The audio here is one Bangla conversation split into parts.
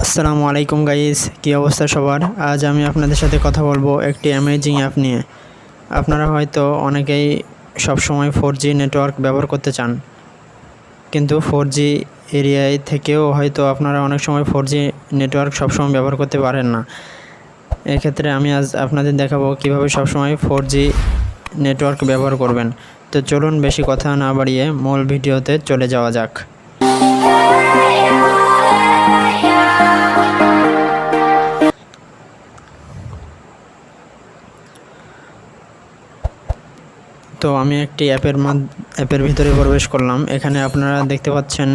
আসসালামু আলাইকুম গাইস, কি অবস্থা সবার? আজ আমি আপনাদের সাথে কথা বলবো একটি অ্যামেজিং অ্যাপ নিয়ে। আপনারা হয়তো অনেকেই সবসময় 4G নেটওয়ার্ক ব্যবহার করতে চান, কিন্তু 4G এরিয়ায় থেকেও হয়তো আপনারা অনেক সময় 4G নেটওয়ার্ক সবসময় ব্যবহার করতে পারেন না। এক্ষেত্রে আমি আজ আপনাদের দেখাবো কিভাবে সবসময় 4G নেটওয়ার্ক ব্যবহার করবেন। তো চলুন বেশি কথা না বাড়িয়ে মূল ভিডিওতে চলে যাওয়া যাক। তো আমি একটি অ্যাপের ভিতরে প্রবেশ করলাম। এখানে আপনারা দেখতে পাচ্ছেন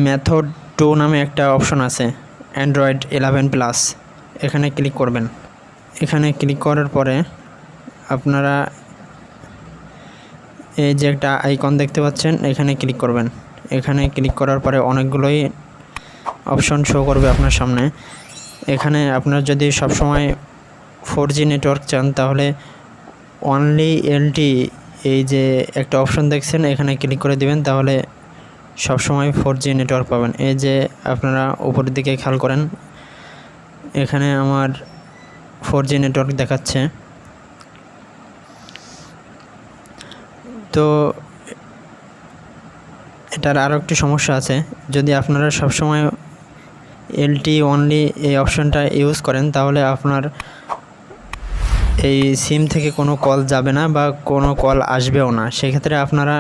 মেথড 2 নামে একটা অপশন আছে, অ্যান্ড্রয়েড 11+। এখানে ক্লিক করবেন। এখানে ক্লিক করার পরে আপনারা এই যে একটা আইকন দেখতে পাচ্ছেন, এখানে ক্লিক করবেন। এখানে ক্লিক করার পরে অনেকগুলোই অপশন শো করবে আপনার সামনে। এখানে আপনার যদি সবসময় 4G নেটওয়ার্ক চান তাহলে অনলি LTE এই যে একটা অপশন দেখছেন, এখানে ক্লিক করে দিবেন, তাহলে সবসময় 4G নেটওয়ার্ক পাবেন। এই যে আপনারা উপরের দিকে খেয়াল করেন, এখানে আমার 4G নেটওয়ার্ক দেখাচ্ছে। তো এটার আরও একটি সমস্যা আছে, যদি আপনারা সবসময় LTE অনলি এই অপশনটা ইউজ করেন তাহলে আপনার এই সিম থেকে কোনো কল যাবে না বা কোনো কল আসবেও না। সেক্ষেত্রে আপনারা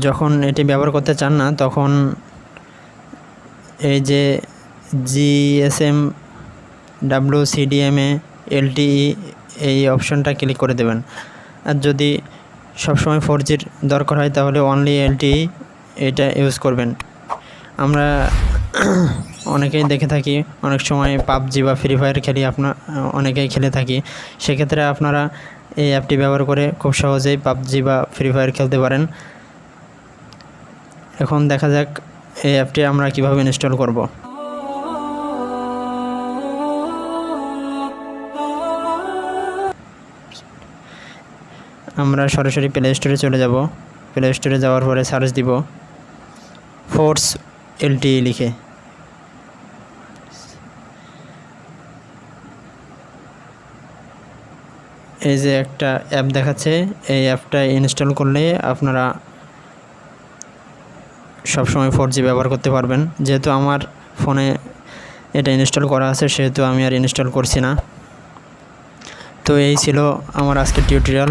যখন এটি ব্যবহার করতে চান না, তখন এই যে GSM WCDMA LTE এই অপশনটা ক্লিক করে দেবেন। আর যদি সবসময় 4Gর দরকার হয় তাহলে অনলি LTE এটা ইউজ করবেন। আমরা অনেকেই দেখে থাকি, অনেক সময় PUBG বা ফ্রি ফায়ার খেলি, অনেকেই খেলে থাকি। সেক্ষেত্রে আপনারা এই অ্যাপটি ব্যবহার করে খুব সহজেই PUBG বা ফ্রি ফায়ার খেলতে পারেন। এখন দেখা যাক এই অ্যাপটি আমরা কিভাবে ইনস্টল করব। আমরা সরাসরি প্লে স্টোরে চলে যাব। প্লে স্টোরে যাওয়ার পরে সার্চ দিব ফোর্স LTE লিখে। এই যে একটা অ্যাপ দেখাচ্ছে, এই অ্যাপটা ইনস্টল করলে আপনারা সবসময় 4G ব্যবহার করতে পারবেন। যেহেতু আমার ফোনে এটা ইনস্টল করা আছে সেহেতু আমি আর ইনস্টল করছি না। তো এই ছিল আমার আজকের টিউটোরিয়াল।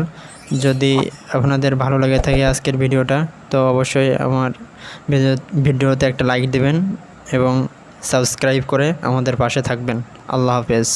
যদি আপনাদের ভালো লাগে থাকে আজকের ভিডিওটা, তো অবশ্যই আমার ভিডিওতে একটা লাইক দেবেন এবং সাবস্ক্রাইব করে আমাদের পাশে থাকবেন। আল্লাহ হাফেজ।